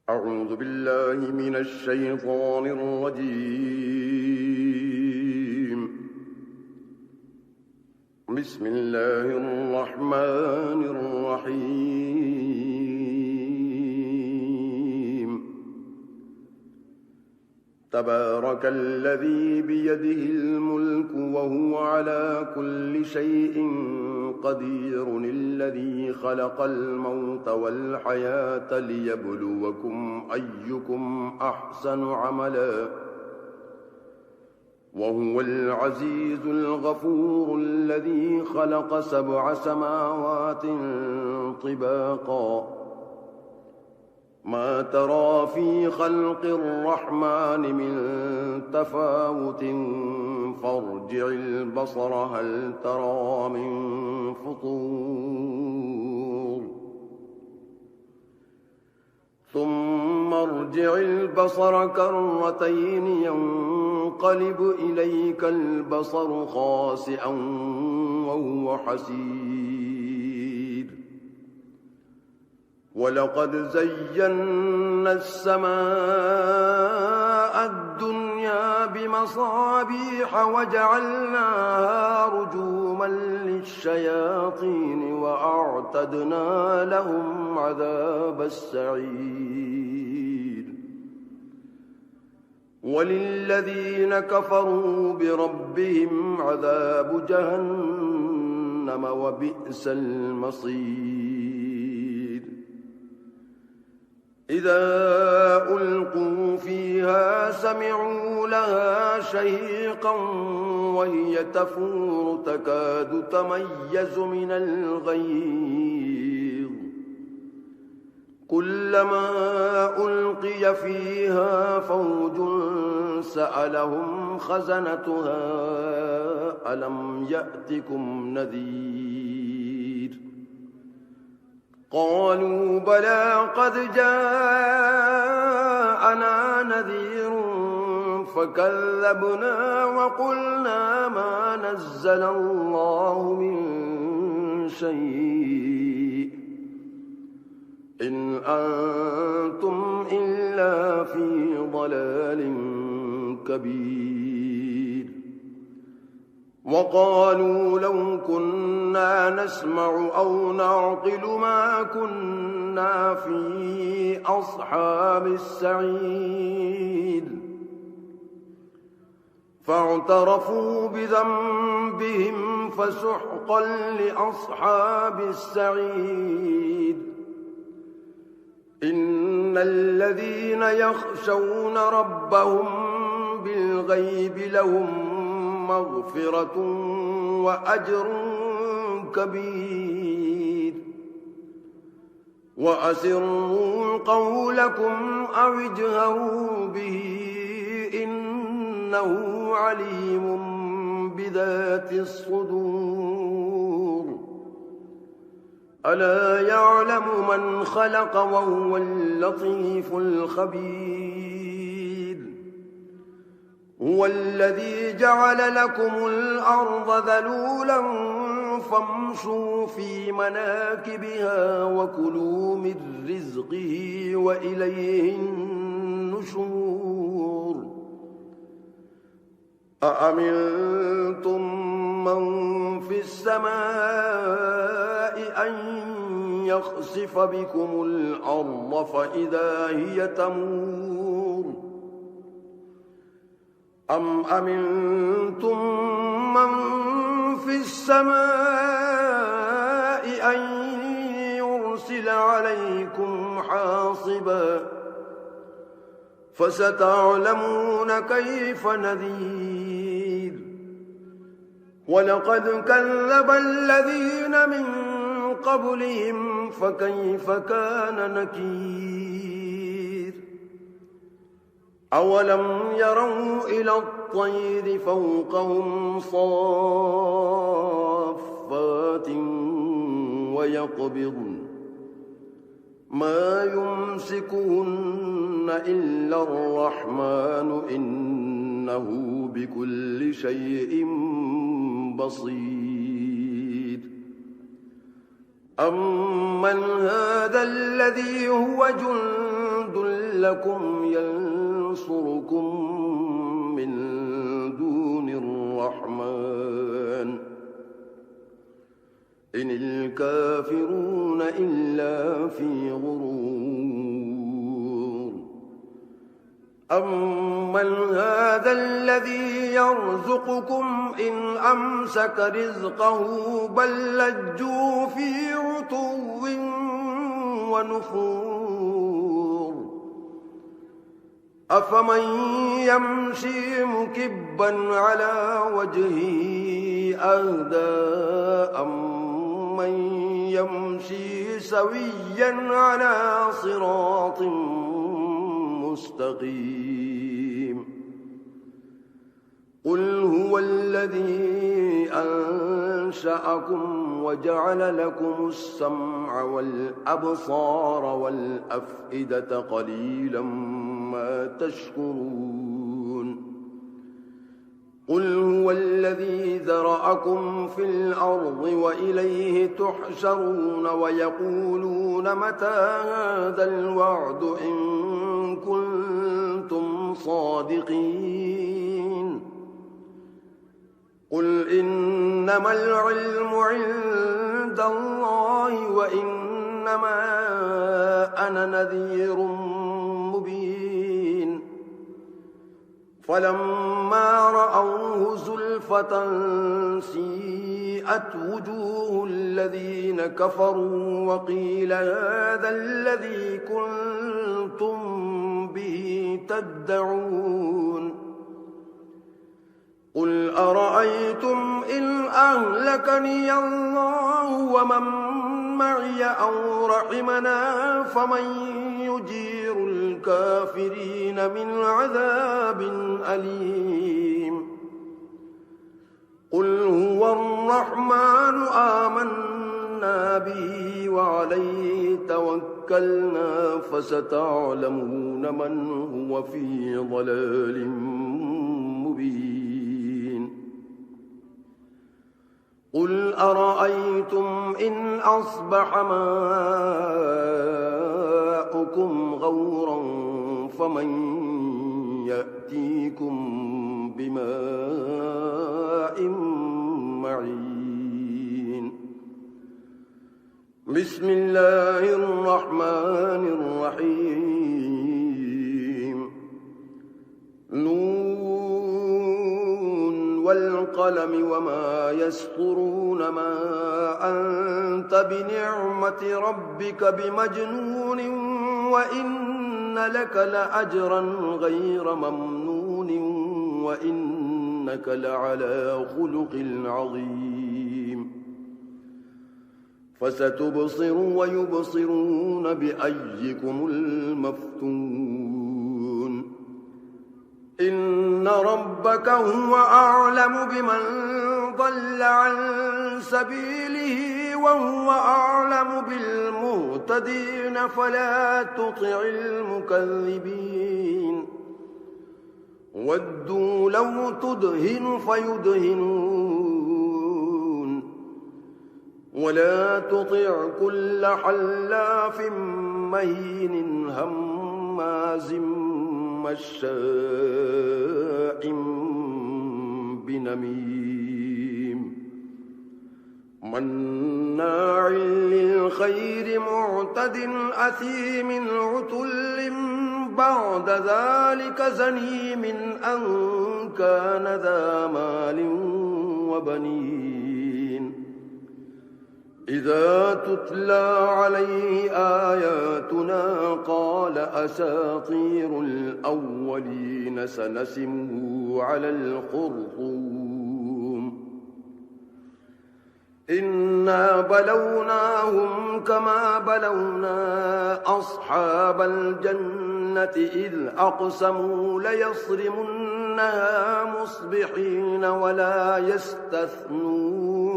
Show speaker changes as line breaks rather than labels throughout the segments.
أعوذ بالله من الشيطان الرجيم. بسم الله الرحمن الرحيم. تبارك الذي بيده الملك وهو على كل شيء قدير، الذي خلق الموت والحياة ليبلوكم أيكم أحسن عملا، وهو العزيز الغفور، الذي خلق 7 سماوات طباقا، ما ترى في خلق الرحمن من تفاوت، فارجع البصر هل ترى من فطور، ثم ارجع البصر كرتين ينقلب إليك البصر خاسئا وهو حسير. ولقد زينا السماء الدنيا بمصابيح وجعلناها رجوما للشياطين وأعتدنا لهم عذاب السعير. وللذين كفروا بربهم عذاب جهنم وبئس المصير. إذا ألقوا فيها سمعوا لها شهيقا وهي تفور تكاد تميز من الغيظ، كلما ألقي فيها فوج سألهم خزنتها ألم يأتكم نذير، قالوا بلى قد جاءنا نذير فكذبنا وقلنا ما نزل الله من شيء إن أنتم إلا في ضلال كبير. وقالوا لو كنا نسمع أو نعقل ما كنا في أصحاب السعير، فاعترفوا بذنبهم فسحقا لأصحاب السعير. إن الذين يخشون ربهم بالغيب لهم مغفرة وأجر كبير. وأسروا قولكم أو اجهروا به إنه عليم بذات الصدور. ألا يعلم من خلق وهو اللطيف الخبير. هو الذي جعل لكم الأرض ذلولا فامشوا في مناكبها وكلوا من رزقه وإليه النشور. أأمنتم من في السماء أن يخسف بكم الأرض فإذا هي تمور، أم أمنتم من في السماء أن يرسل عليكم حاصبا، فستعلمون كيف نذير. ولقد كذب الذين من قبلهم فكيف كان نكير. أولم يروا إلى الطير فوقهم صافات ويقبضن ما يمسكهن إلا الرحمن إنه بكل شيء بصير. أمن هذا الذي هو جند لكم ينصركم من دون الرحمن إن الكافرون إلا في غرور أمن هذا الذي يرزقكم إن أمسك رزقه بل لجوا في عتو ونفور أفمن يمشي مكبا على وجهه أهدى أمن يمشي سويا على صراط مستقيم قل هو الذي أنشأكم وجعل لكم السمع والأبصار والأفئدة قليلا ما تشكرون قل هو الذي ذرأكم في الأرض وإليه تحشرون ويقولون متى هذا الوعد إن كنتم صادقين قل إنما العلم عند الله وإنما أنا نذير مبين فلما رأوه زلفة سيئت وجوه الذين كفروا وقيل هذا الذي كنتم به تدعون قل أرأيتم إن أهلكني الله ومن معي أو رحمنا فمن يجير الكافرين من عذاب أليم قل هو الرحمن آمنا به وعليه توكلنا فستعلمون من هو في ضلال مبين قل أرأيتم إن أصبح ماؤكم غورا فمن يأتيكم بماء معين بسم الله الرحمن الرحيم نون والقلم وما يسطرون ما أنت بنعمة ربك بمجنون وإن لك لأجرا غير ممنون وإنك لعلى خلق عظيم فستبصر ويبصرون بأيكم المفتون إن ربك هو أعلم بمن ضل عن سبيله وهو أعلم بالمهتدين فلا تطع المكذبين ودوا لو تدهن فيدهنون ولا تطع كل حلاف مهين هماز مشاء بنميم مناع للخير معتد أثيم عتل بعد ذلك زنيم أن كان ذا مال وبنين إذا تتلى عليه آياتنا قال أساطير الأولين سنسمه على الخرطوم إنا بلوناهم كما بلونا أصحاب الجنة إذ أقسموا ليصرمنها مصبحين ولا يستثنون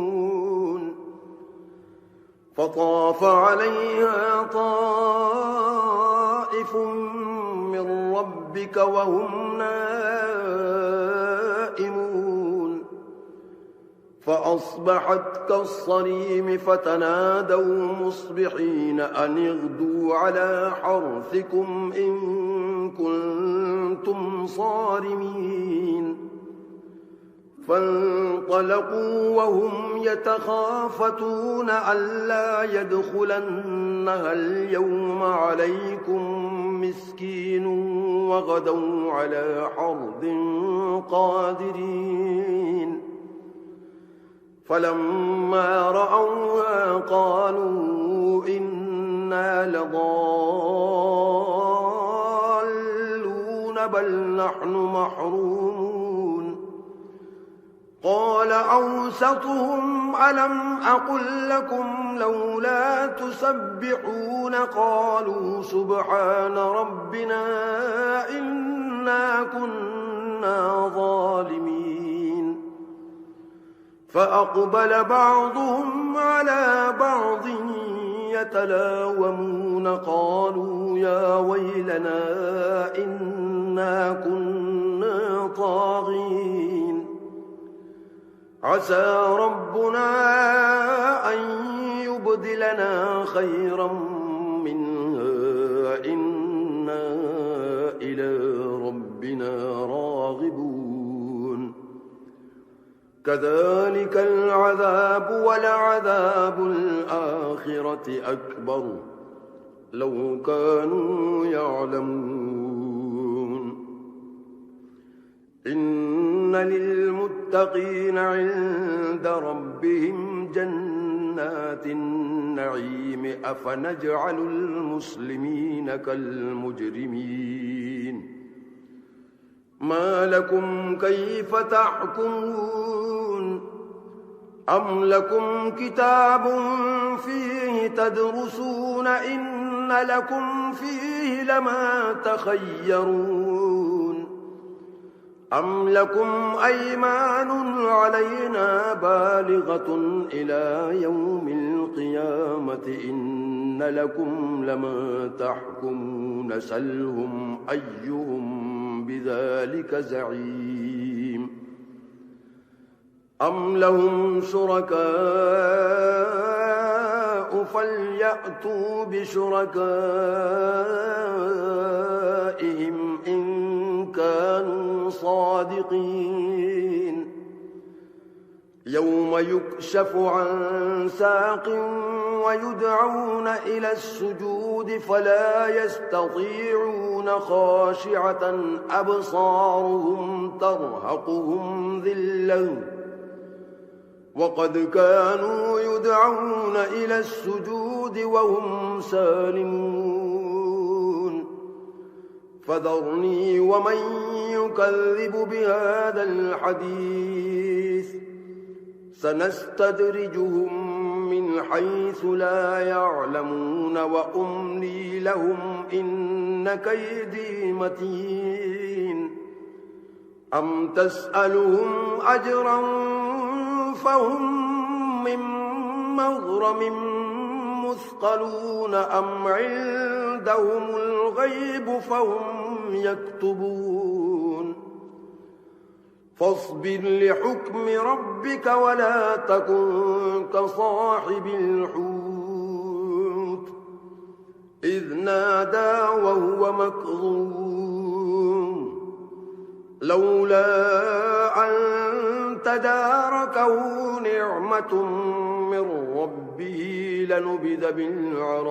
فطاف عليها طائف من ربك وهم نائمون فأصبحت كالصريم فتنادوا مصبحين أن اغدوا على حرثكم إن كنتم صارمين فانطلقوا وهم يتخافتون ألا يدخلنها اليوم عليكم مسكين وغدوا على حرد قادرين فلما رأوها قالوا إنا لضالون بل نحن محرومون قال أوسطهم ألم أقل لكم لولا تسبحون قالوا سبحان ربنا إنا كنا ظالمين فأقبل بعضهم على بعض يتلاومون قالوا يا ويلنا إنا كنا طاغين عسى ربنا أن يبدلنا خيرا منها إنا إلى ربنا راغبون كذلك العذاب ولعذاب الآخرة أكبر لو كانوا يعلمون إن للمتقين عند ربهم جنات النعيم أفنجعل المسلمين كالمجرمين ما لكم كيف تحكمون أم لكم كتاب فيه تدرسون إن لكم فيه لما تخيرون أم لكم أيمان علينا بالغة إلى يوم القيامة إن لكم لما تحكمون سلهم أيهم بذلك زعيم أم لهم شركاء فليأتوا بشركائهم إن كانوا صادقين يوم يكشف عن ساق ويدعون إلى السجود فلا يستطيعون خاشعة أبصارهم ترهقهم ذلة وقد كانوا يدعون إلى السجود وهم سالمون فذرني ومن يكذب بهذا الحديث سنستدرجهم من حيث لا يعلمون وأملي لهم إن كيدي متين أم تسألهم أجرا فهم من مغرم مثقلون أم عندهم الغيب فهم يكتبون فاصبر لحكم ربك ولا تكن كصاحب الحوت إذ نادى وهو مكظوم لولا أن تداركه نعمة من ربه لنبذ بالعراء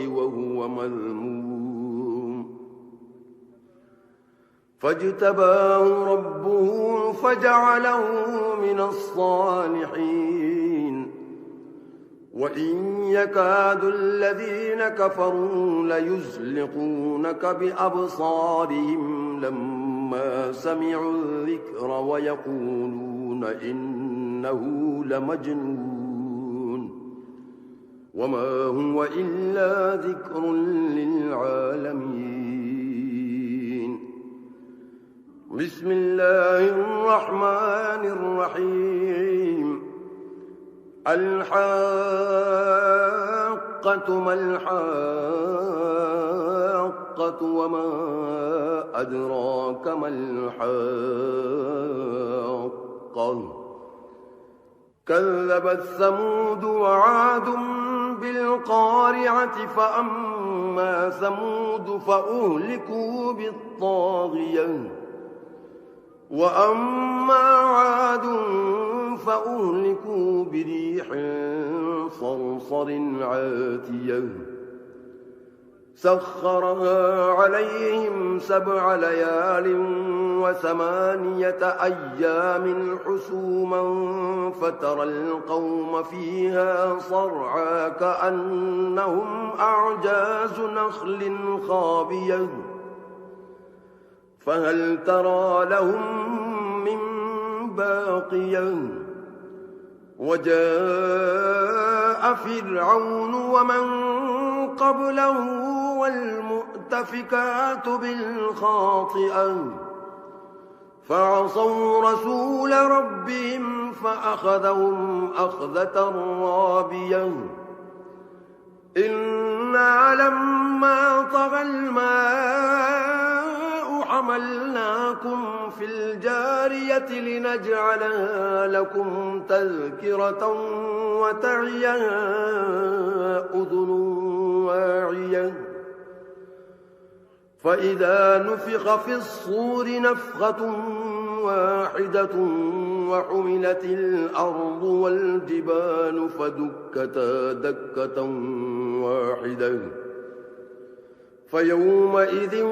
وهو مذموم فاجتباه ربه فجعله من الصالحين وإن يكاد الذين كفروا ليزلقونك بأبصارهم لما سمعوا الذكر ويقولون إنه لمجنون وما هو إلا ذكر للعالمين بسم الله الرحمن الرحيم الحاقة ما الحاقة وما أدراك ما الحاقة الحاقة كذبت ثمود وعاد بالقارعة فأما ثمود فأهلكوا بالطاغية وأما عاد فأهلكوا بريح صرصر عاتية سخرها عليهم 7 ليال و8 أيام حسوما فترى القوم فيها صرعى كأنهم أعجاز نخل خاوية فهل ترى لهم من باقية وجاء فرعون ومن قبله والمؤتفكات بالخاطئة فعصوا رسول ربهم فأخذهم أخذة رابية إنا لما طغى الماء حملناكم في الجارية لنجعلها لكم تذكرة وتعيها أذن واعية فإذا نفخ في الصور نفخة واحدة وحملت الأرض والجبال فدكتا دكة واحدة فيومئذ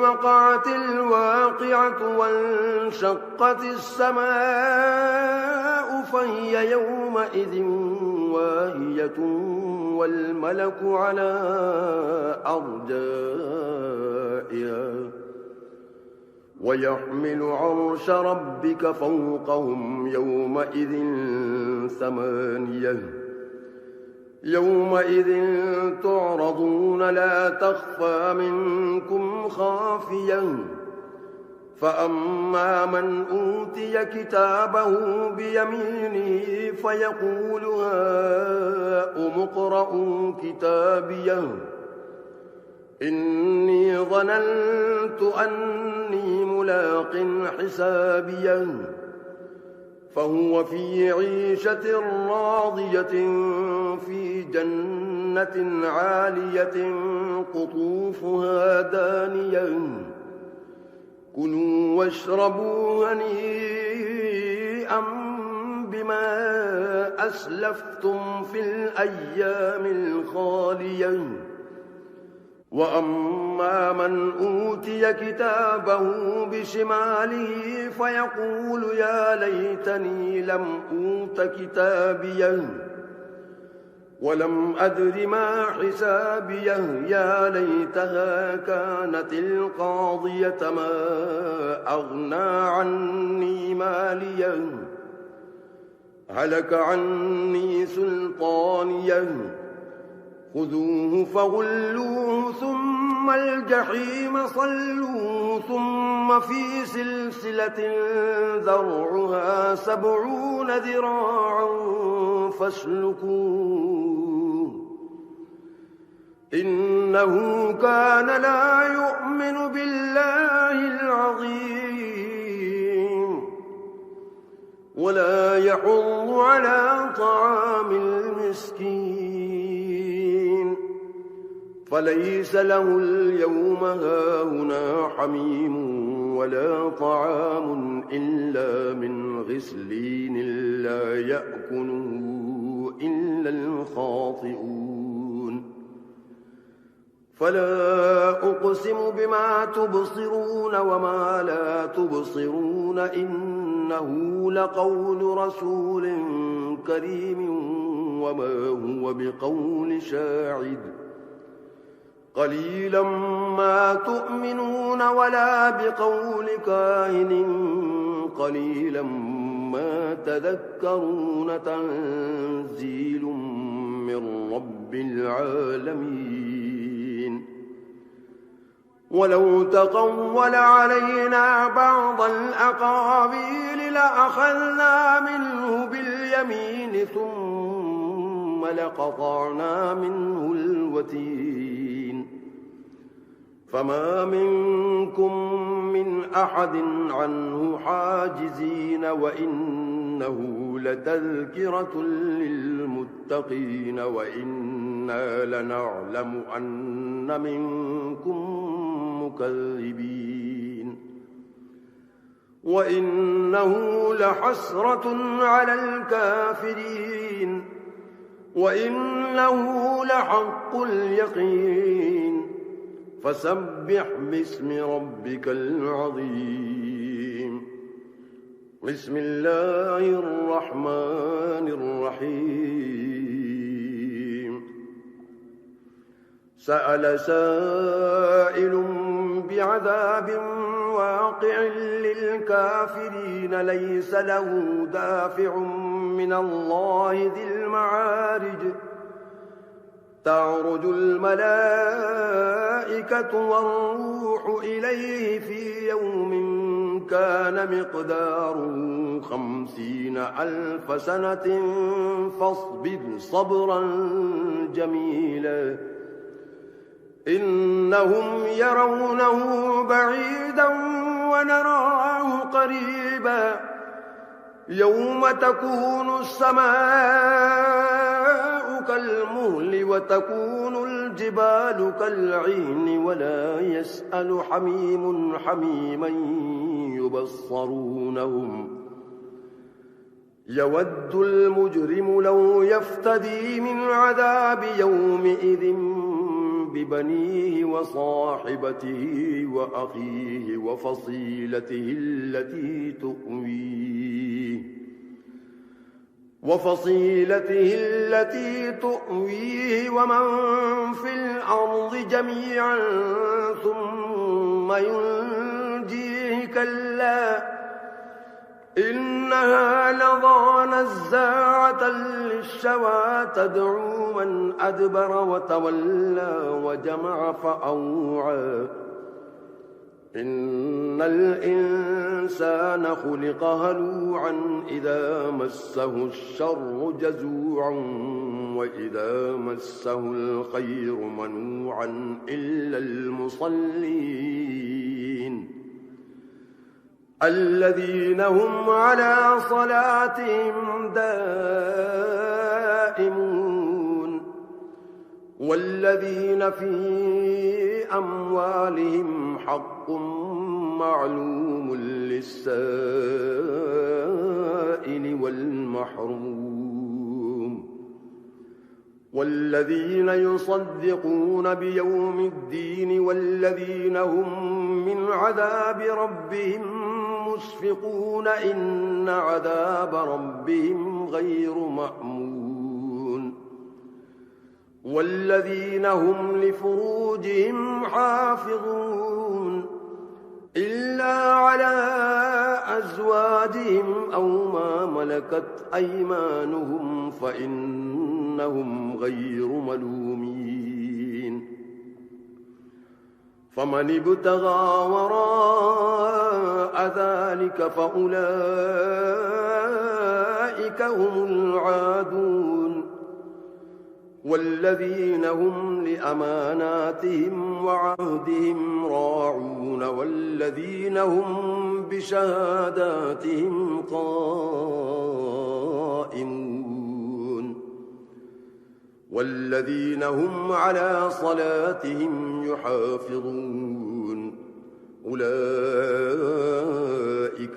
وقعت الواقعة وانشقت السماء فهي يومئذ واهية والملك على أرجائها ويحمل عرش ربك فوقهم يومئذ 8 يومئذ تعرضون لا تخفى منكم خافية فأما من أوتي كتابه بيمينه فيقول هاؤم اقرءوا كتابيه إني ظننت أني ملاق حسابيه فهو في عيشة راضية في جنة عالية قطوفها دانية كلوا واشربوا هنيئا بما أسلفتم في الأيام الخالية وأما من أوتي كتابه بشماله فيقول يا ليتني لم أوت كتابيه ولم أدر ما حسابيه يا ليتها كانت القاضية ما أغنى عني ماليه هلك عني سلطانيه خذوه فغلوه ثم الجحيم صلوه ثم في سلسلة ذرعها 70 ذراعا فاسلكوه إنه كان لا يؤمن بالله العظيم ولا يحض على طعام المسكين فليس له اليوم هاهنا حميم ولا طعام إلا من غسلين لا يأكله إلا الخاطئون فلا أقسم بما تبصرون وما لا تبصرون إنه لقول رسول كريم وما هو بقول شاعر قليلا ما تؤمنون ولا بقول كاهن قليلا ما تذكرون تنزيل من رب العالمين ولو تقول علينا بعض الأقاويل لأخذنا منه باليمين ثم لقطعنا منه الوتين فما منكم من أحد عنه حاجزين وإنه لتذكرة للمتقين وإنا لنعلم أن منكم مكذبين وإنه لحسرة على الكافرين وإنه لحق اليقين فسبح باسم ربك العظيم بسم الله الرحمن الرحيم سأل سائل بعذاب واقع للكافرين ليس له دافع من الله ذي المعارج تعرج الملائكة والروح إليه في يوم كان مقداره 50,000 سنة فاصبر صبرا جميلا إنهم يرونه بعيدا ونراه قريبا يوم تكون السماء كالمهل وتكون الجبال كالعهن ولا يسأل حميم حميما يبصرونهم يود المجرم لو يفتدي من عذاب يومئذ ببنيه وصاحبته وأخيه وفصيلته التي تؤويه ومن في الأرض جميعا ثم ينجيه كلا إنها لظى نزاعة للشوى تدعو من أدبر وتولى وجمع فأوعى إن الإنسان خلق هلوعا إذا مسه الشر جزوعا وإذا مسه الخير منوعا إلا المصلين الذين هم على صلاتهم دائمون والذين في أموالهم حق معلوم للسائل والمحروم والذين يصدقون بيوم الدين والذين هم من عذاب ربهم مشفقون إن عذاب ربهم غير مأمون والذين هم لفروجهم حافظون إلا على أزواجهم أو ما ملكت أيمانهم فإنهم غير ملومين فمن ابتغى وراء ذلك فأولئك هم العادون والذين هم لأماناتهم وعهدهم راعون والذين هم بشهاداتهم قائمون والذين هم على صلاتهم يحافظون أولئك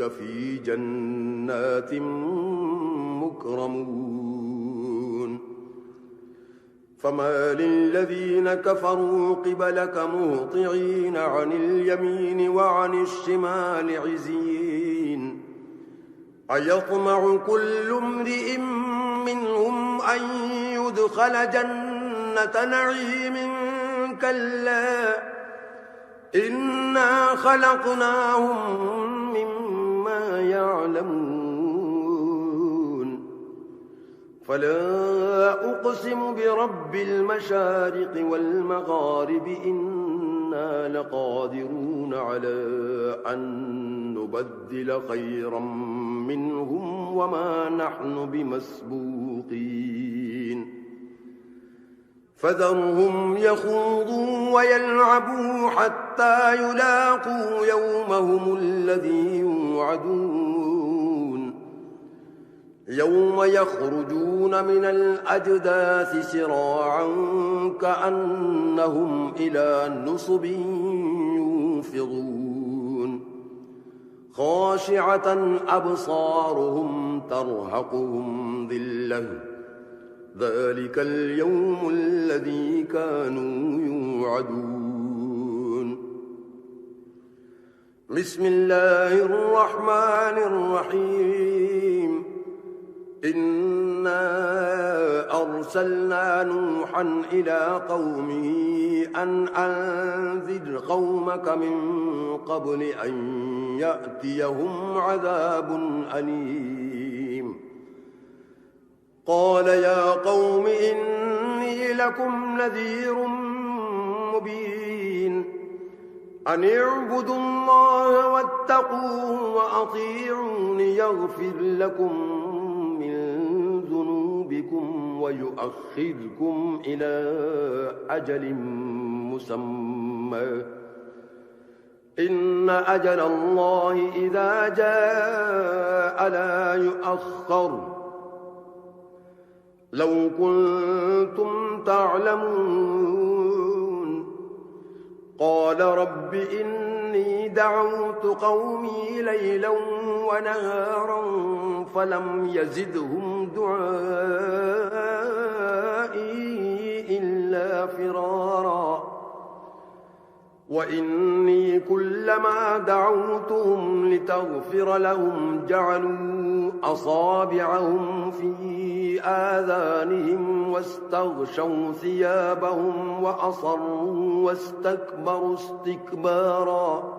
في جنات مكرمون فما للذين كفروا قبلك مهطعين عن اليمين وعن الشمال عزين أيطمع كل امرئ منهم أن يدخل جنة نعيم كلا إنا خلقناهم مما يعلمون فلا أقسم برب المشارق والمغارب إنا لقادرون على أن نبدل خيرا منهم وما نحن بمسبوقين فذرهم يخوضوا ويلعبوا حتى يلاقوا يومهم الذي يوعدون يوم يخرجون من الأجداث سراعا كأنهم إلى نصب يوفضون خاشعة أبصارهم ترهقهم ذلة ذلك اليوم الذي كانوا يوعدون بسم الله الرحمن الرحيم إنا أرسلنا نوحا إلى قومه أن أنذر قومك من قبل أن يأتيهم عذاب أليم قال يا قوم إني لكم نذير مبين أن اعبدوا الله واتقوه وأطيعون يغفر لكم من ذنوبكم ويؤخركم إلى أجل مسمى إن أجل الله إذا جاء لا يؤخر لو كنتم تعلمون قال رب إني دعوت قومي ليلا ونهارا فلم يزدهم دعائي إلا فرارا وإني كلما دعوتهم لتغفر لهم جعلوا أصابعهم في آذانهم واستغشوا ثيابهم وأصروا واستكبروا استكبارا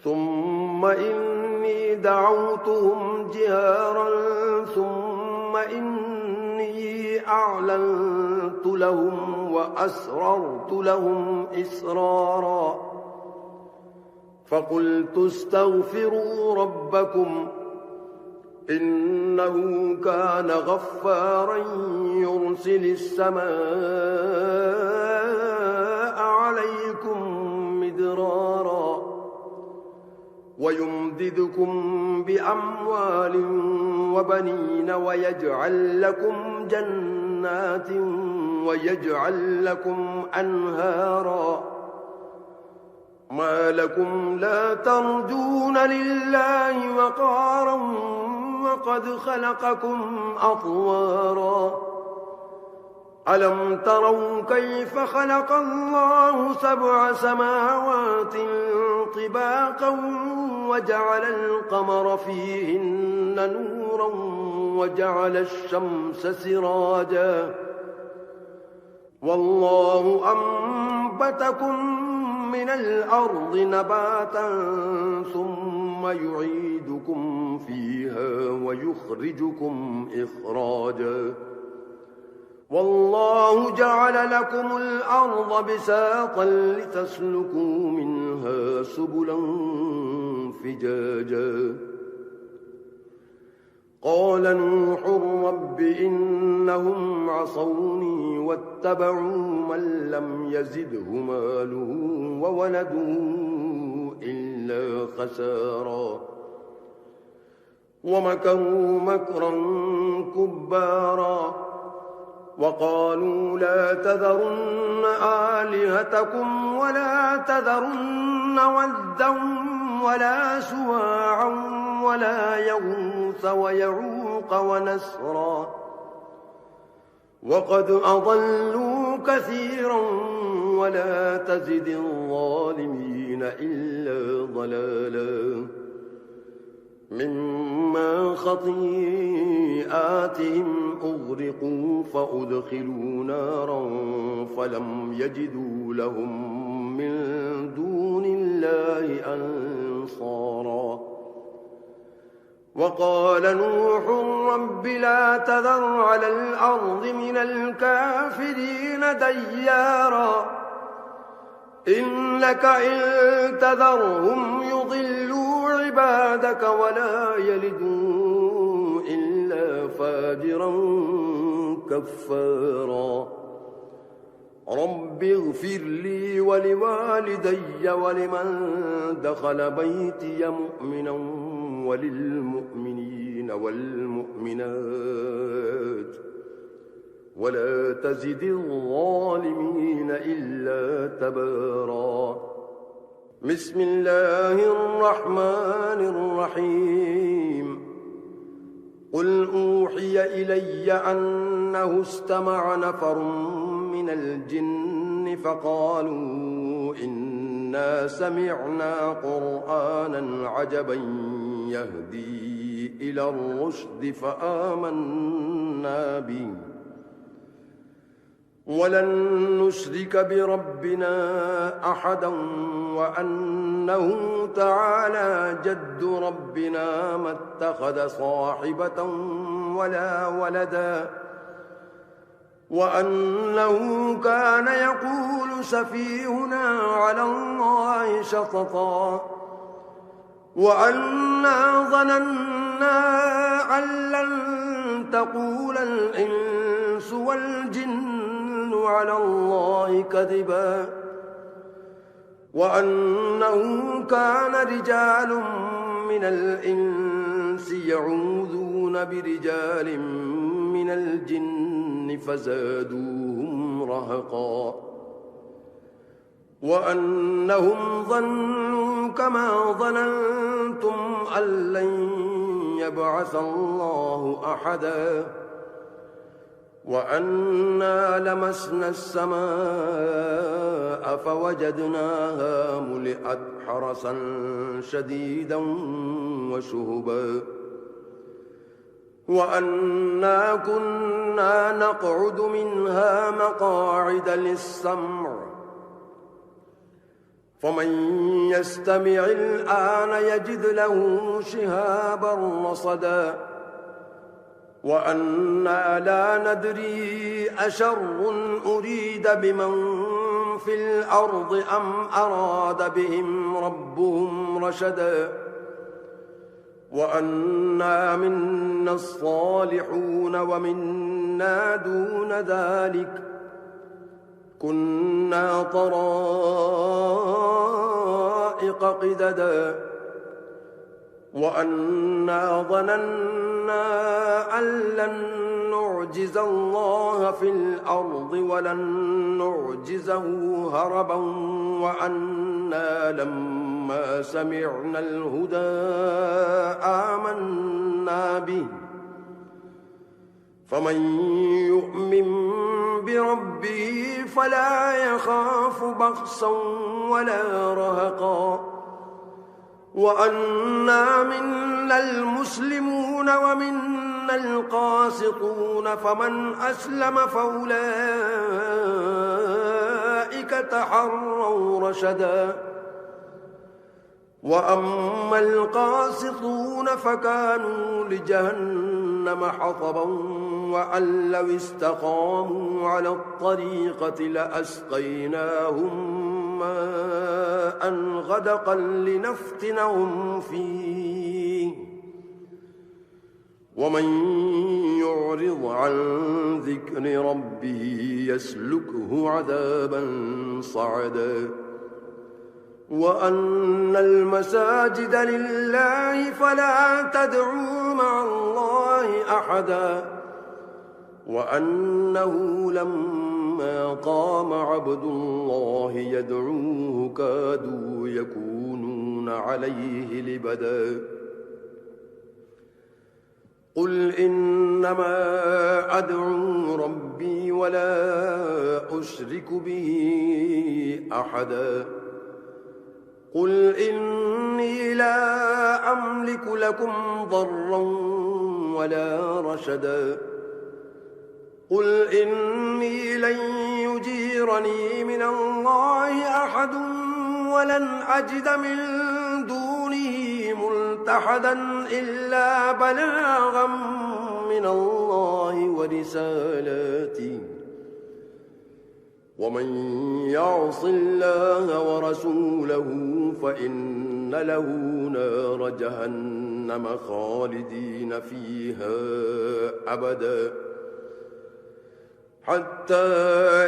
ثم إني دعوتهم جهارا ثم إني أعلنت لهم وأسررت لهم إسرارا فقلت استغفروا ربكم إنه كان غفارا يرسل السماء عليكم مدرارا ويمددكم بأموال وبنين ويجعل لكم جنات ويجعل لكم أنهارا ما لكم لا ترجون لله وقارا وقد خلقكم أطوارا ألم تروا كيف خلق الله 7 سماوات طباقا وجعل القمر فيهن نورا وجعل الشمس سراجا والله أنبتكم من الأرض نباتا ثم يعيدكم فيها ويخرجكم إخراجا والله جعل لكم الأرض بساطا لتسلكوا منها سبلا فجاجا قال نوح رب إنهم عصوني واتبعوا من لم يزده ماله وولده إلا خسارا ومكروا مكرا كبارا وقالوا لا تذرن آلهتكم ولا تذرن ودا ولا سواعا ولا يغوث ويعوق ونسرا وقد أضلوا كثيرا ولا تزد الظالمين إلا ضلالا مما خطيئاتهم أغرقوا فأدخلوا نارا فلم يجدوا لهم من دون الله أنصارا وقال نوح رب لا تذر على الأرض من الكافرين ديارا إنك إن تذرهم يضلوا عبادك ولا يلدوا إلا فاجرا كفارا رب اغفر لي ولوالدي ولمن دخل بيتي مؤمنا وللمؤمنين والمؤمنات ولا تزد الظالمين إلا تبارا بسم الله الرحمن الرحيم قل أوحي إلي أنه استمع نفر من الجن فقالوا إنا سمعنا قرآنا عجبا يهدي إلى الرشد فآمنا به ولن نشرك بربنا أحدا وأنه تعالى جد ربنا ما اتخذ صاحبة ولا ولدا وأنه كان يقول سفيهنا على الله شططا وأنا ظننا أن لن تقول الإنس والجن على الله كذبا وأنه كان رجال من الإنس يعوذون برجال من الجن فزادوهم رهقا وأنهم ظنوا كما ظننتم أن لن يبعث الله أحدا وأنا لمسنا السماء فوجدناها ملئت حرسا شديدا وشهبا وأنا كنا نقعد منها مقاعد للسمع فمن يستمع الآن يجد له شهابا رصدا وأنا لا ندري أشر أريد بمن في الأرض أم أراد بهم ربهم رشدا وأنا منا الصالحون ومنا دون ذلك كنا طرائق قددا وأنا ظننا أن لن نعجز الله في الأرض ولن نعجزه هربا وأنا لما سمعنا الهدى آمنا به فمن يؤمن بربه فلا يخاف بخسا ولا رهقا وأنا منا المسلمون ومنا القاسطون فمن أسلم فأولئك تحروا رشدا وأما القاسطون فكانوا لجهنم حطبا وأن لو استقاموا على الطريقة لأسقيناهم ماء غدقا لنفتنهم فيه ومن يعرض عن ذكر ربه يسلكه عذابا صعدا وأن المساجد لله فلا تدعوا مع الله أحدا وأنه لما قام عبد الله يدعوه كادوا يكونون عليه لبدا قل إنما أدعو ربي ولا أشرك به أحدا قل إني لا أملك لكم ضرا ولا رشدا قل إني لن يجيرني من الله أحد ولن أجد من دونه ملتحدا إلا بلاغا من الله ورسالاته ومن يعص الله ورسوله فإن له نار جهنم خالدين فيها أبدا حتى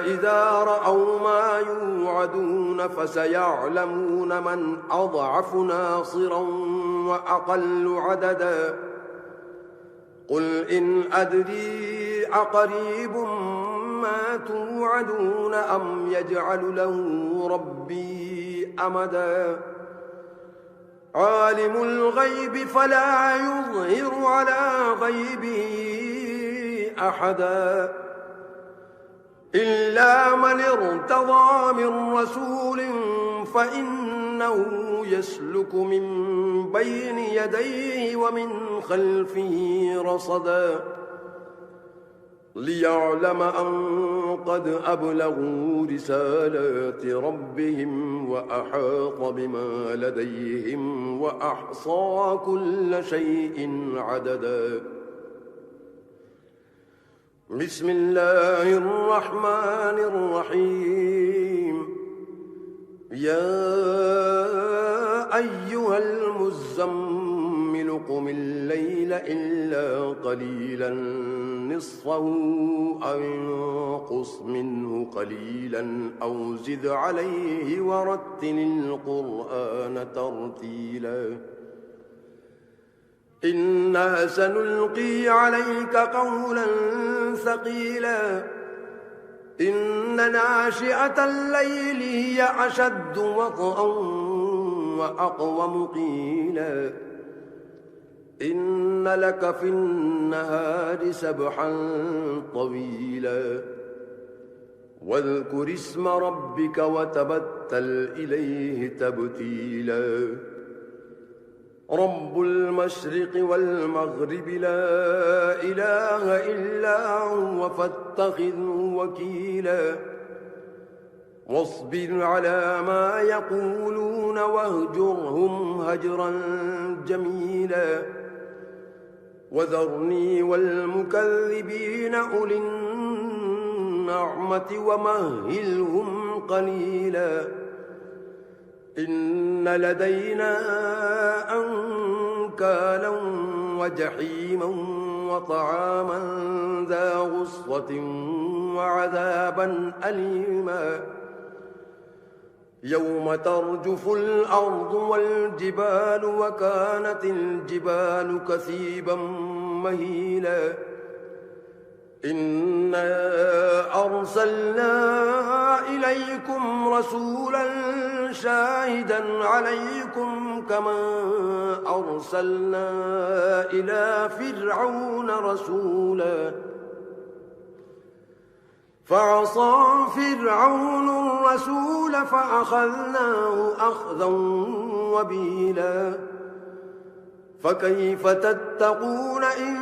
إذا رأوا ما يوعدون فسيعلمون من أضعف ناصرا وأقل عددا قل إن أدري أقريب ما توعدون أم يجعل له ربي أمدا عالم الغيب فلا يظهر على غيبه أحدا إلا من ارتضى من رسول فإنه يسلك من بين يديه ومن خلفه رصدا ليعلم أن قد أبلغوا رسالات ربهم وأحاط بما لديهم وأحصى كل شيء عددا بسم الله الرحمن الرحيم يا أيها المزمل قم الليل إلا قليلا نصفه أو انقص منه قليلا أو زد عليه ورتل القرآن ترتيلا إنا سنلقي عليك قولا ثقيلا إن ناشئة الليل هي أشد وطئا وأقوم قيلا إن لك في النهار سبحا طويلا واذكر اسم ربك وتبتل إليه تبتيلا رب المشرق والمغرب لا إله إلا هو فاتخذه وكيلا واصبر على ما يقولون واهجرهم هجرا جميلا وذرني والمكذبين أولي النعمة ومهلهم قليلا إن لدينا أنكالا وجحيما وطعاما ذا غصة وعذابا أليما يوم ترجف الأرض والجبال وكانت الجبال كثيبا مهيلا إنا أرسلنا إليكم رسولا شاهدا عليكم كما أرسلنا إلى فرعون رسولا فعصى فرعون الرسول فأخذناه أخذا وبيلا فكيف تتقون إن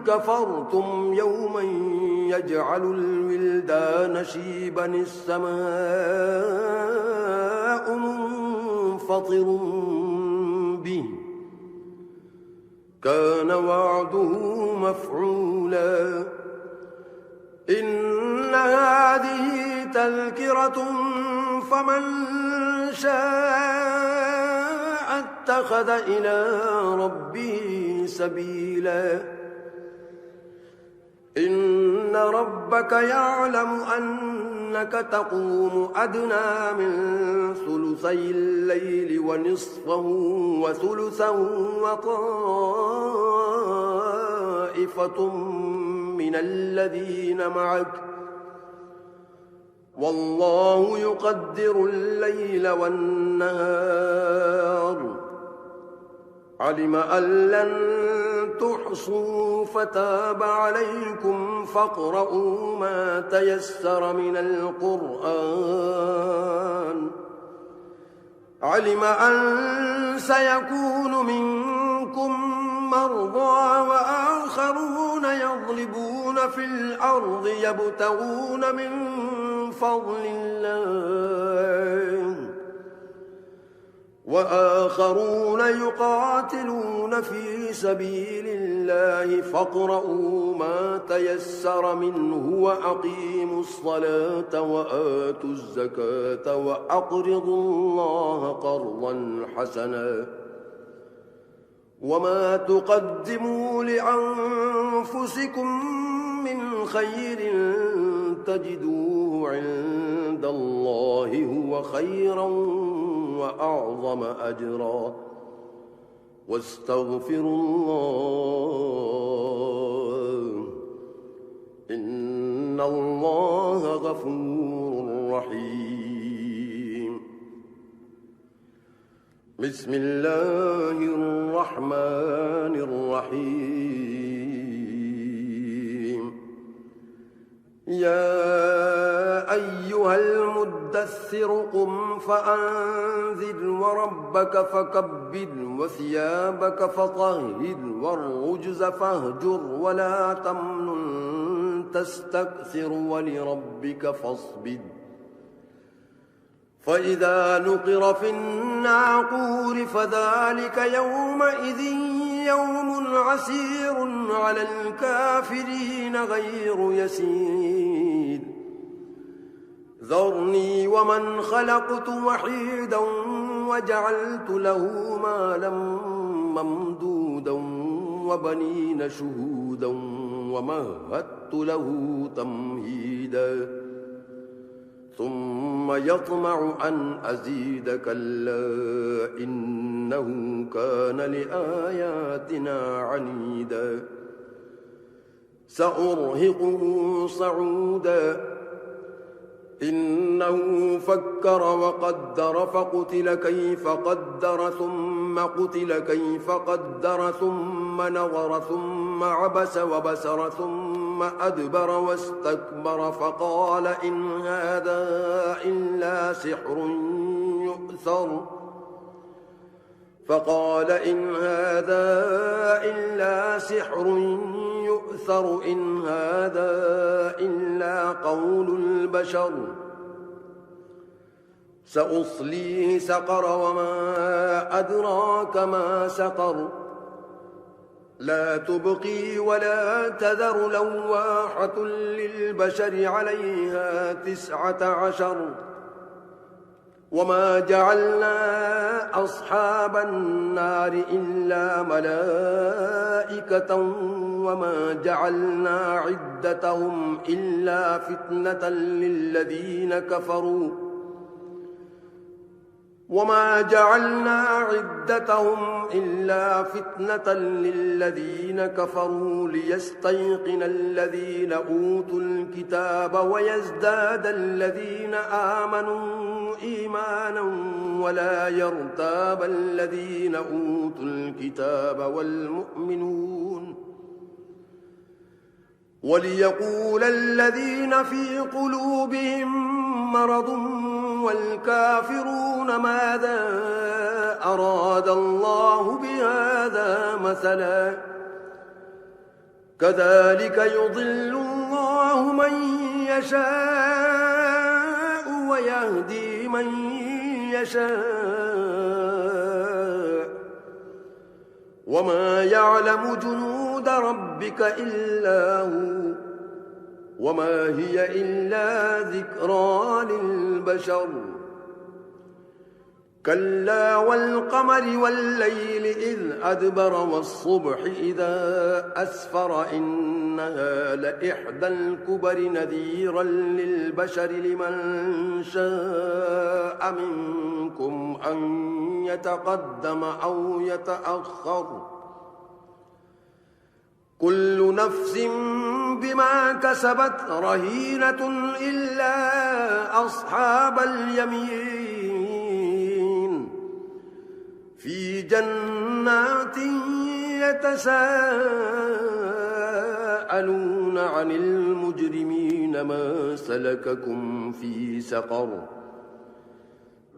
كفرتم يوما يجعل الولدان شيبا السماء منفطر به كان وعده مفعولا إن هذه تذكرة فمن شاء اتخذ إلى ربه سبيلا إن ربك يعلم أنك تقوم أدنى من ثلثي الليل ونصفه وثلثه وطائفة من الذين معك والله يقدر الليل والنهار علم أن لن تحصوا فتاب عليكم فاقرؤوا ما تيسر من القرآن علم أن سيكون منكم مرضى وآخرون يضربون في الأرض يبتغون من فضل الله وآخرون يقاتلون في سبيل الله فاقرؤوا ما تيسر منه وأقيموا الصلاة وآتوا الزكاة وأقرضوا الله قرضا حسنا وما تقدموا لأنفسكم من خير تجدوه عند الله هو خيرا وأعظم أجرا واستغفروا الله إن الله غفور رحيم. بسم الله الرحمن الرحيم. يا أيها المدثر قم فأنذر وربك فكبر وثيابك فطهر والرجز فاهجر ولا تمنن تستكثر ولربك فاصبر. فإذا نقر في الناقور فذلك يومئذ يوم عسير على الكافرين غير يسير. ذرني ومن خلقت وحيدا وجعلت له مالا ممدودا وبنين شهودا ومهدت له تمهيدا ثم يطمع أن أزيد كلا إنه كان لآياتنا عنيدا. سأرهقه صعودا إنه فكر وقدر فقتل كيف قدر ثم قتل كيف قدر ثم نظر ثم عبس وبسر ثم أدبر واستكبر فقال إن هذا إلا سحر يؤثر. فقال إن هذا إلا سحر يؤثر إن هذا إلا قول البشر. سأصليه سقر وما أدراك ما سقر. لا تبقي ولا تذر لواحة للبشر عليها 19. وما جعلنا أصحاب النار إلا ملائكة وما جعلنا عدتهم إلا فتنة للذين كفروا وما جعلنا عدتهم إلا فتنة للذين كفروا ليستيقن الذين أوتوا الكتاب ويزداد الذين آمنوا إيمانا ولا يرتاب الذين أوتوا الكتاب والمؤمنون وليقول الذين في قلوبهم مرض والكافرون ماذا أراد الله بهذا مثلا. كذلك يضل الله من يشاء ويهدي من يشاء وما يعلم جنود ربك إلا هو وما هي إلا ذكرى للبشر. كلا والقمر والليل إذ أدبر والصبح إذا أسفر إنها لإحدى الكبر نذيرا للبشر لمن شاء منكم أن يتقدم أو يتأخر. كل نفس بما كسبت رهينة إلا أصحاب اليمين في جنات يتساءلون عن المجرمين ما سلككم في سقر.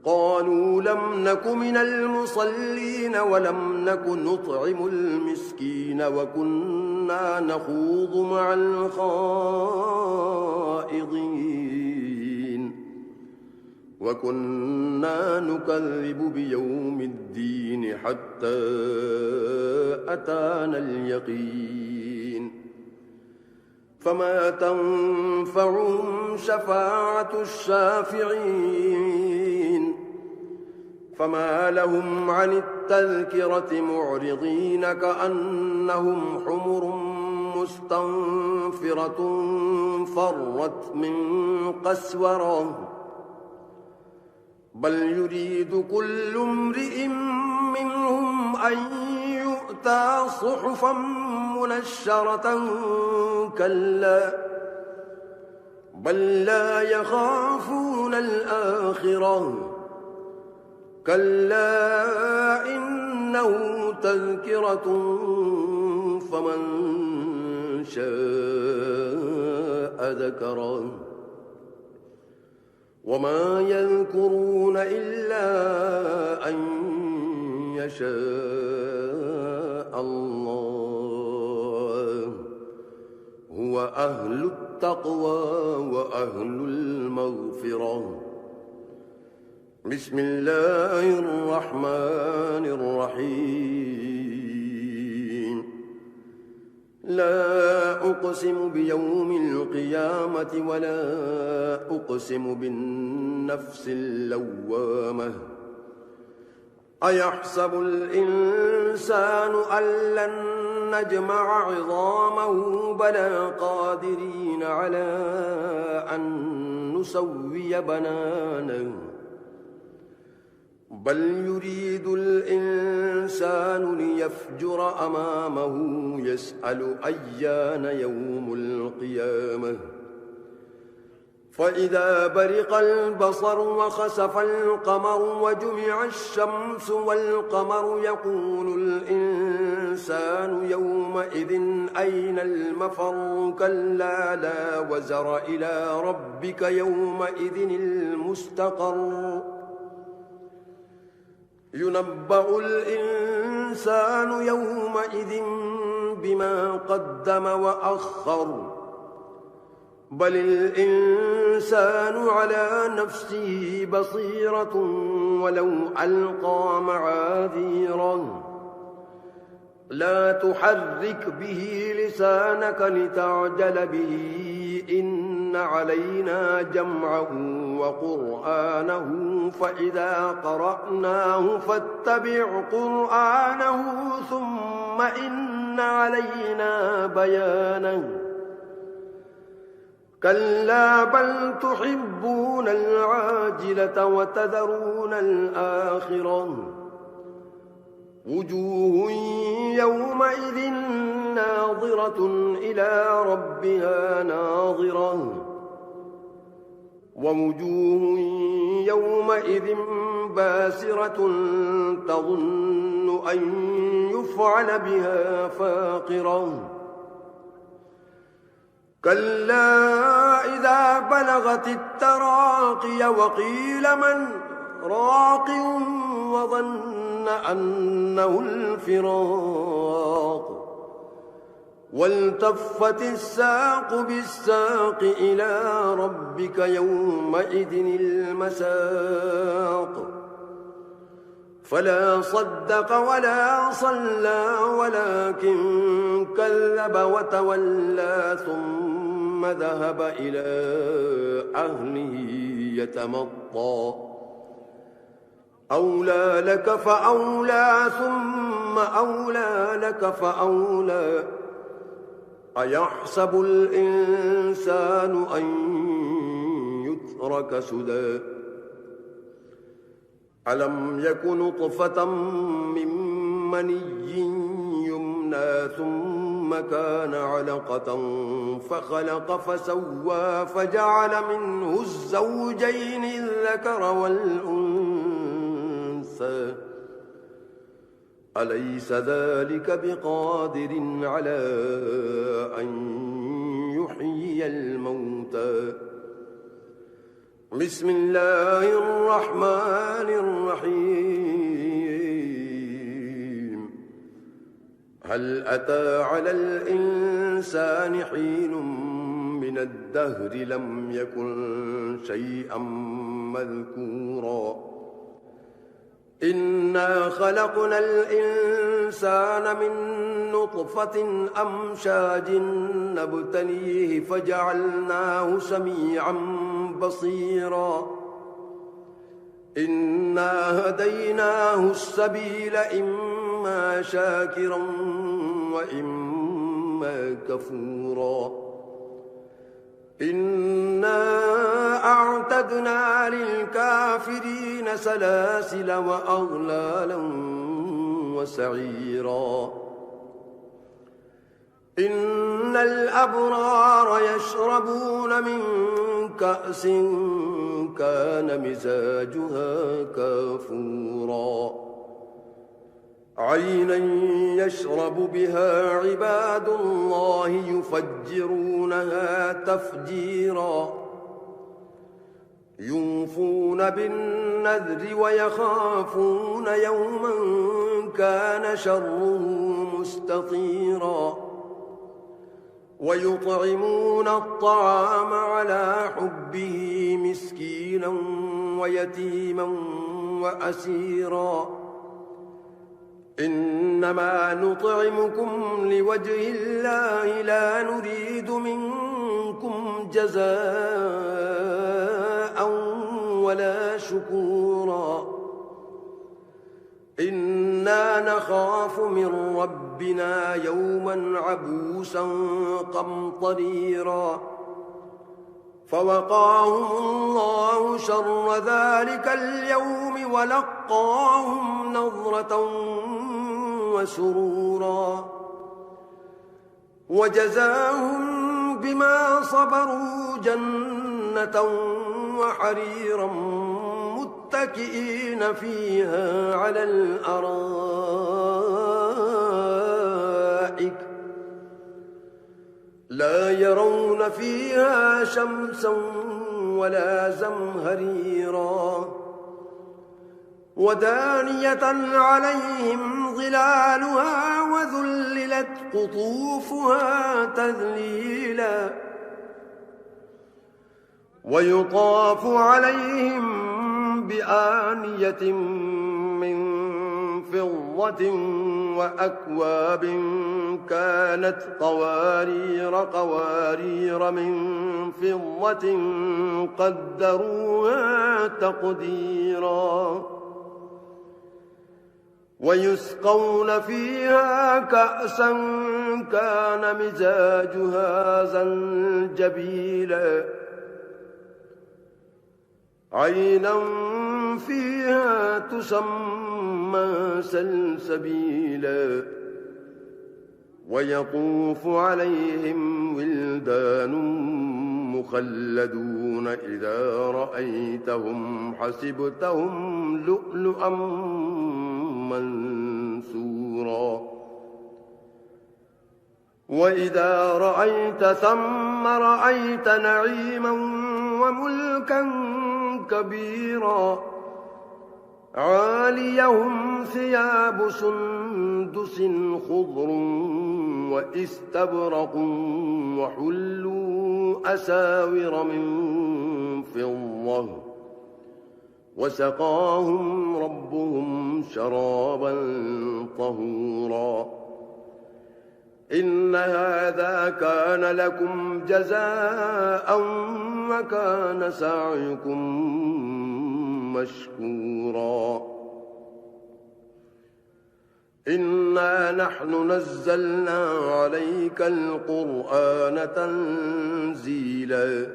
قالوا لم نك من المصلين ولم نك نطعم المسكين وكنا نخوض مع الخائضين وكنا نكذب بيوم الدين حتى أتانا اليقين. فما تنفعهم شفاعة الشافعين فما لهم عن التذكرة معرضين كأنهم حمر مستنفرة فرت من قسورة بل يريد كل امرئ منهم أن يؤتى صحفا منشرة كلا بل لا يخافون الآخرة كلا إنه تذكرة فمن شاء ذكره وما يذكرون إلا أن يشاء الله هو أهل التقوى وأهل المغفرة. بسم الله الرحمن الرحيم. لا أقسم بيوم القيامة ولا أقسم بالنفس اللوامة أيحسب الإنسان أن لن نجمع عظامه بلى قادرين على أن نسوي بنانه بل يريد الإنسان ليفجر أمامه يسأل أيان يوم القيامة فإذا برق البصر وخسف القمر وجمع الشمس والقمر يقول الإنسان يومئذ أين المفر كلا لا وزر إلى ربك يومئذ المستقر ينبأ الإنسان يومئذ بما قدم وأخر بل الإنسان على نفسه بصيرة ولو ألقى معاذيره لا تحرك به لسانك لتعجل به إن علينا جمعه وقرآنه فإذا قرأناه فاتبع قرآنه ثم إن علينا بيانه كلا بل تحبون العاجلة وتذرون الآخرة وجوه يومئذ ناظرة إلى ربها ناظرة ووجوه يومئذ باسرة تظن أن يفعل بها فاقرة كلا إذا بلغت التراقي وقيل من راق وظن أنه الفراق والتفت الساق بالساق إلى ربك يومئذ المساق فلا صدق ولا صلى ولكن كذب وتولى ثم ذهب إلى أهله يتمطى أولى لك فأولى ثم أولى لك فأولى أيحسب الإنسان أن يترك سدى ألم يك نطفة من مني يمنى ثم كان علقة فخلق فسوى فجعل منه الزوجين الذكر والأنثى أليس ذلك بقادر على أن يحيي الموتى بسم الله الرحمن الرحيم هل أتى على الإنسان حين من الدهر لم يكن شيئا مذكورا إنا خلقنا الإنسان من نطفة أمشاج نبتليه فجعلناه سميعا بصيرا إنا هديناه السبيل إما شاكرا وإما إما كفورا إنا أعتدنا للكافرين سلاسل وأغلالا وسعيرا إن الأبرار يشربون من كأس كان مزاجها كافورا عينا يشرب بها عباد الله يفجرونها تفجيرا يوفون بالنذر ويخافون يوما كان شره مستطيرا ويطعمون الطعام على حبه مسكينا ويتيما وأسيرا إنما نطعمكم لوجه الله لا نريد منكم جزاء ولا شكورا إنا نخاف من ربنا يوما عبوسا قمطريرا فوقاهم الله شر ذلك اليوم ولقاهم نضرة وسرورا وجزاهم بما صبروا جنة وحريرا متكئين فيها على الأرائك لا يرون فيها شمسا ولا زمهريرا ودانية عليهم ظلالها وذللت قطوفها تذليلا ويطاف عليهم بآنية من فضة وأكواب كانت قوارير من فضة قدروها تقديرا ويسقون فيها كأسا كان مزاجها زنجبيلا عينا فيها تسمى سلسبيلا ويطوف عليهم ولدان مخلدون إذا رأيتهم حسبتهم لؤلؤا منثورا وإذا رأيت ثم رأيت نعيما وملكا كبيرا عاليهم ثياب سندس خضر واستبرق وحلوا أساور من فضة وسقاهم ربهم شرابا طهورا إن هذا كان لكم جزاء وكان سعيكم مشكورا إنا نحن نزلنا عليك القرآن تنزيلا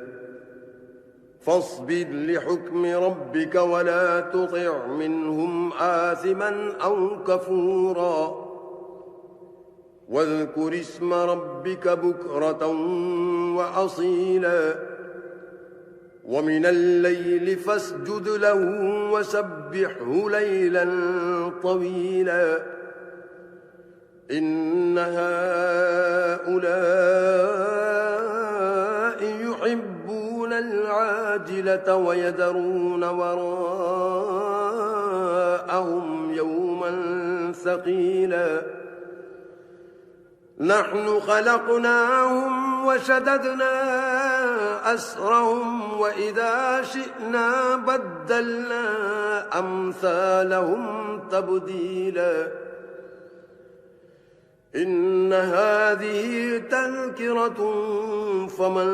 فاصبر لحكم ربك ولا تطع منهم آثما أو كفورا واذكر اسم ربك بكرة وأصيلا ومن الليل فاسجد له وسبحه ليلا طويلا إن هؤلاء يحبون العاجلة ويذرون وراءهم يوما ثقيلا نحن خلقناهم وشددنا أسرهم وإذا شئنا بدلنا أمثالهم تبديلا إن هذه تذكرة فمن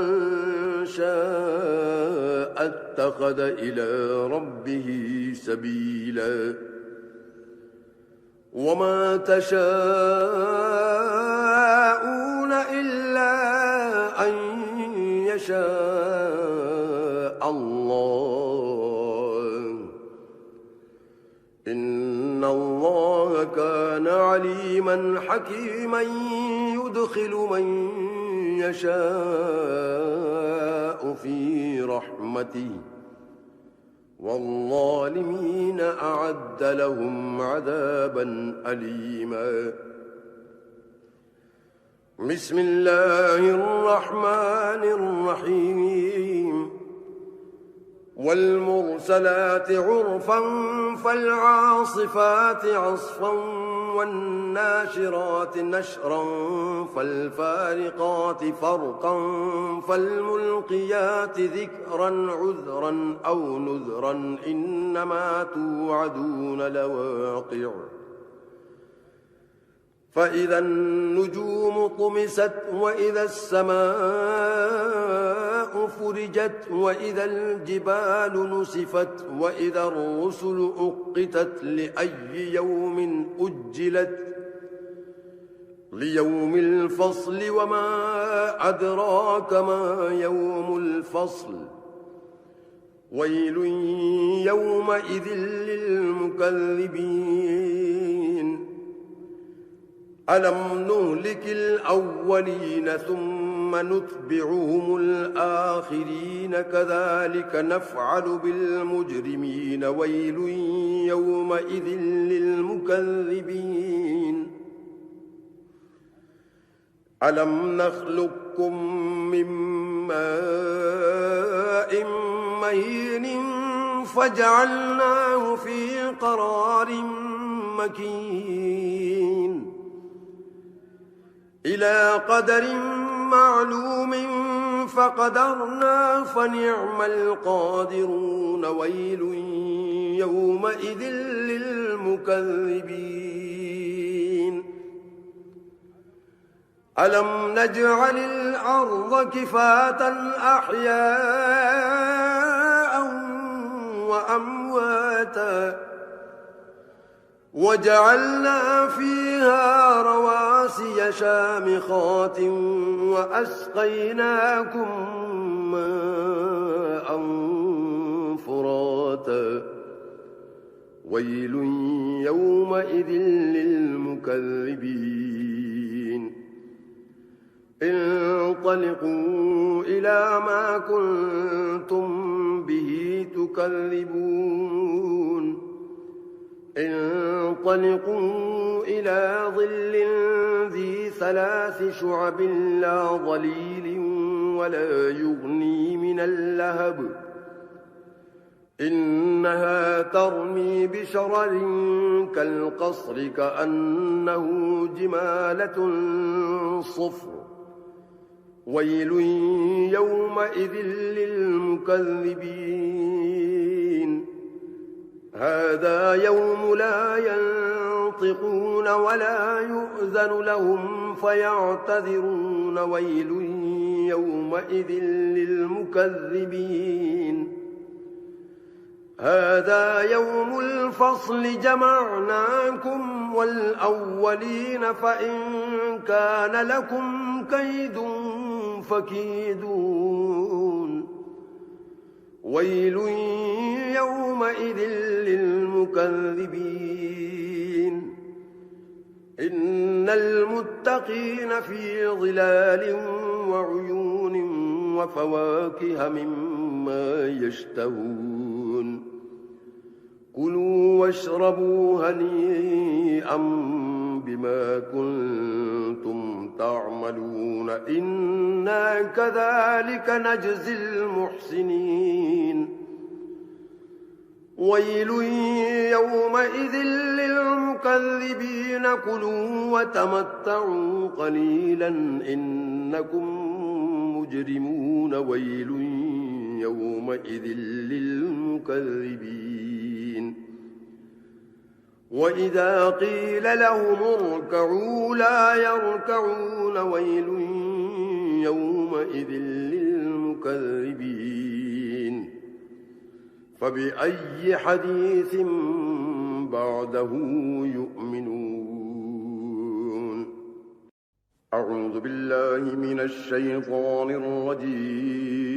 شاء اتخذ إلى ربه سبيلا وما تشاءون يشاء الله إن الله كان عليما حكيما يدخل من يشاء في رحمته والظالمين أعد لهم عذابا أليما بسم الله الرحمن الرحيم والمرسلات عرفا فالعاصفات عصفا والناشرات نشرا فالفارقات فرقا فالملقيات ذكرا عذرا أو نذرا إنما توعدون لواقع فإذا النجوم طمست وإذا السماء فرجت وإذا الجبال نسفت وإذا الرسل أقتت لأي يوم أجلت ليوم الفصل وما أدراك ما يوم الفصل ويل يومئذ للمكذبين ألم نهلك الأولين ثم نتبعهم الآخرين كذلك نفعل بالمجرمين ويل يومئذ للمكذبين ألم نخلقكم من ماء مهين فجعلناه في قرار مكين إلى قدر معلوم فقدرنا فنعم القادرون ويل يومئذ للمكذبين ألم نجعل الأرض كفاة أحياء وأمواتا وجعلنا فيها رواسي شامخات وأسقيناكم ماء فراتا ويل يومئذ للمكذبين انطلقوا إلى ما كنتم به تكذبون انطلقوا إلى ظل ذي 3 شعب لا ظليل ولا يغني من اللهب إنها ترمي بشرر كالقصر كأنه جمالة صفر ويل يومئذ للمكذبين هذا يوم لا ينطقون ولا يؤذن لهم فيعتذرون ويل يومئذ للمكذبين هذا يوم الفصل جمعناكم والأولين فإن كان لكم كيد فكيدون ويل يومئذ للمكذبين إن المتقين في ظلال وعيون وفواكه مما يشتهون كلوا واشربوا هنيئا بما كنتم تعملون إنا كذلك نجزي المحسنين ويل يومئذ للمكذبين كلوا وتمتعوا قليلا إنكم مجرمون ويل يومئذ للمكذبين وإذا قيل لهم اركعوا لا يركعون ويل يومئذ للمكذبين فبأي حديث بعده يؤمنون أعوذ بالله من الشيطان الرجيم